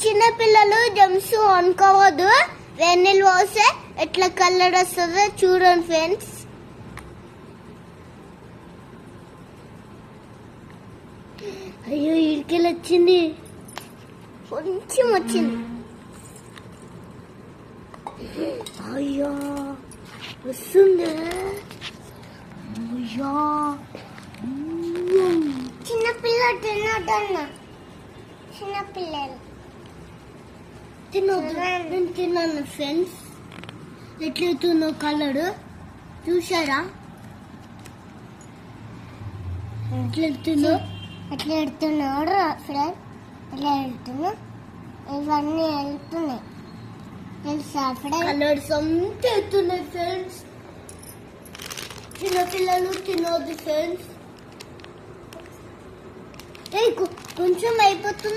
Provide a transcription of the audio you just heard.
చిన్నపిల్లలు జమ్స్ అనుకోవద్దు. వెన్నెలు పోస్తే ఎట్లా కలర్ వస్తుందో చూడండి ఫ్రెండ్స్. అయ్యో ఇడికెళ్ళి వచ్చింది, కొంచెం వచ్చింది. అయ్యో వస్తుంది. అయ్యో చిన్నపిల్లలు తినొద్దన్న, చిన్నపిల్లలు తినొద్దు. నేను తిన్నాను ఫ్రెండ్స్. ఎట్లవుతుందో కలర్ చూసారా? ఎట్లా ఎడుతున్నాడు ఫ్రెండ్, ఎట్లా ఎడుతున్నా ఇవన్నీ వెళ్తున్నాయి తెలుసా ఫ్రెండ్? కలర్స్ అంతా వెళ్తున్నాయి ఫ్రెండ్స్. చిన్నపిల్లలు తినొద్దు ఫ్రెండ్స్. కొంచెం అయిపోతుంది.